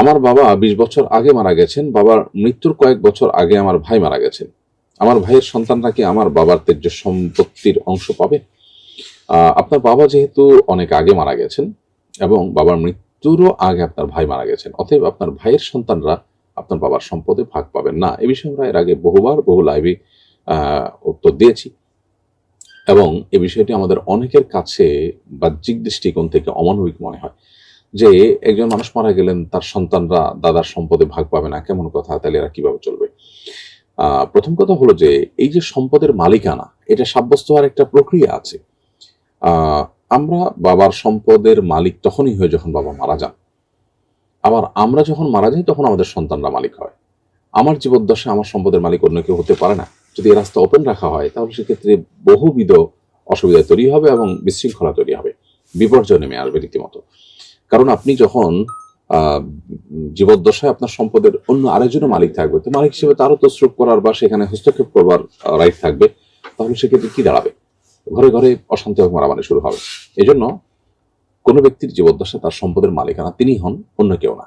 আমার বাবা ২০ বছর আগে মারা গেছেন। বাবার মৃত্যুর কয়েক বছর আগে আমার ভাই মারা গেছেন। আমার ভাইয়ের সন্তানরা কি আমার বাবার ত্যায্য সম্পত্তির অংশ পাবে? আপনার বাবা যেহেতু অনেক আগে মারা গেছেন এবং বাবার মৃত্যুরও আগে আপনার ভাই মারা গেছেন, অতএব আপনার ভাইয়ের সন্তানরা আপনার বাবার সম্পদে ভাগ পাবেন না। এ বিষয়ে আমরা এর আগে বহু লাইভে উত্তর দিয়েছি এবং এ বিষয়টি আমাদের অনেকের কাছে বাহ্যিক দৃষ্টিকোণ থেকে অমানবিক মনে হয় যে একজন মানুষ মারা গেলেন, তার সন্তানরা দাদার সম্পদে ভাগ পাবে না, কেমন কথা, তাহলে এরা কিভাবে চলবে? প্রথম কথা হলো যে এই যে সম্পদের মালিকানা, এটা সাব্যস্ত হওয়ার একটা প্রক্রিয়া আছে। আমরা বাবার সম্পদের মালিক তখনই হয় যখন বাবা মারা যান। আবার আমরা যখন মারা যাই তখন আমাদের সন্তানরা মালিক হয়। আমার জীবদ্দশায় আমার সম্পদের মালিক অন্য কেউ হতে পারে না। যদি এই রাস্তা ওপেন রাখা হয় তাহলে সেক্ষেত্রে বহুবিধ অসুবিধা তৈরি হবে এবং বিশৃঙ্খলা তৈরি হবে, বিপর্যয় নেমে আসবে রীতিমতো। কারণ আপনি যখন জীবদ্দশায় আপনার সম্পদের অন্য আরেকজনের মালিক থাকবে, তো মালিক হিসেবে তারও তসরুপ করার বা সেখানে হস্তক্ষেপ করবার রাইট থাকবে, তাহলে সেক্ষেত্রে কি দাঁড়াবে? ঘরে ঘরে অশান্তি এবং মারামারি শুরু হবে। এজন্য কোনো ব্যক্তির জীবদ্দশায় তার সম্পদের মালিকানা তিনি হন, অন্য কেউ না।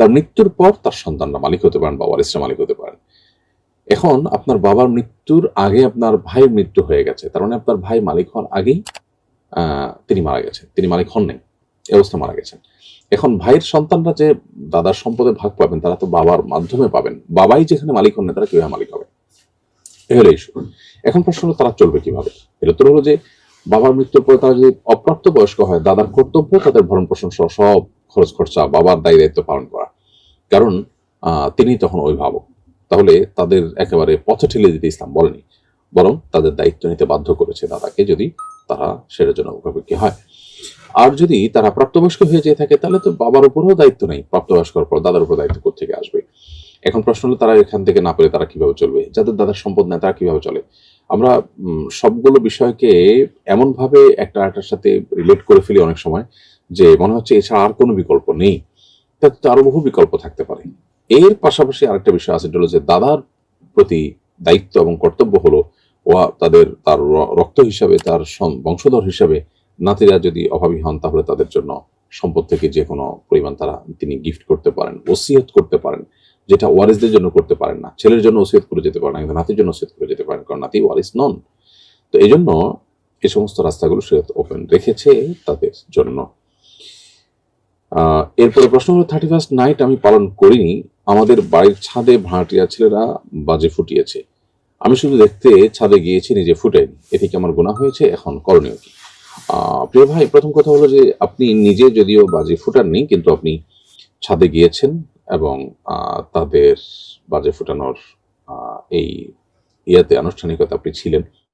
তার মৃত্যুর পর তার সন্তানরা মালিক হতে পারেন বা ওয়ারিসরা মালিক হতে পারেন। এখন আপনার বাবার মৃত্যুর আগে আপনার ভাইয়ের মৃত্যু হয়ে গেছে, তার মানে আপনার ভাই মালিক হওয়ার আগেই তিনি মারা গেছেন, তিনি মালিক হন নাই, এই অবস্থা মারা গেছেন। এখন ভাইয়ের সন্তানরা যে দাদার সম্পদে ভাগ পাবেন তারা তো বাবার মাধ্যমে পাবেন। বাবাই যেখানে মালিক হন না, তারা কিভাবে মালিক হবে? এ হলো ইস্যু। এখন প্রশ্ন হলো তারা চলবে কিভাবে? এটা তো হলো যে বাবার মৃত্যুর পরে তারা যদি অপ্রাপ্ত বয়স্ক হয়, দাদার কর্তব্য তাদের ভরণ পোষণ সহ সব খরচ খরচা বাবার দায়িত্ব পালন করা, কারণ তিনি তখন অভিভাবক। তাহলে তাদের একেবারে পথে ঠেলে দিতে ইসলাম বলেনি, বরং তাদের দায়িত্ব নিতে বাধ্য করেছে দাদাকে, যদি তারা সেটার জন্য মুখাপেক্ষি হয়। আর যদি তারা প্রাপ্তবয়স্ক হয়ে যেয়ে থাকে তাহলে তো বাবার উপরেও দায়িত্ব নেই, প্রাপ্তবয়স্কর পর দাদার উপর দায়িত্ব কোথেকে আসবে? এখন প্রশ্ন হলো তারা এখান থেকে না পেলে তারা কিভাবে চলবে? যাদের দাদার সম্পদ নেই তারা কিভাবে চলে? আমরা সবগুলো বিষয়কে এমন ভাবে একটা আরেকটার সাথে রিলেট করে ফেলি অনেক সময় যে মনে হচ্ছে এছাড়া আর কোনো বিকল্প নেই। তো আরো বহু বিকল্প থাকতে পারে। এর পাশাপাশি আরেকটা বিষয় আছে, যেটা হলো যে দাদার প্রতি দায়িত্ব এবং কর্তব্য হলো তার রক্ত হিসাবে, তার বংশধর হিসাবে নাতিরা যদি অভাবী হন তাহলে তাদের জন্য সম্পদ থেকে যে কোনো পরিমাণ তিনি গিফট করতে পারেন, ওসিয়ত করতে পারেন, যেটা ওয়ারিসদের জন্য করতে পারেন না। ছেলের জন্য ওসিয়ত করে যেতে পারেন না, কিন্তু নাতির জন্য ওসিয়ত করে যেতে পারেন, কারণ নাতি ওয়ারিস নন। তো এই জন্য এই সমস্ত রাস্তাগুলো শরীয়ত ওপেন রেখেছে তাদের জন্য। এরপরে প্রশ্ন হলো 31st নাইট আমি পালন করিনি, আমাদের বাড়ির ছাদে ভাড়াটিয়া ছেলেরা বাজে ফুটিয়েছে, আমি শুধু দেখতে ছাদে গিয়েছি, নিজে ফুটাইনি, এতে কি আমার গুনাহ হয়েছে? এখন করণীয় কি? প্রিয় ভাই, প্রথম কথা হলো যে আপনি নিজে যদিও বাজি ফুটাননি, কিন্তু আপনি ছাদে গিয়েছেন এবং তাদের বাজে ফুটানোর এই আনুষ্ঠানিকতা আপনি ছিলেন।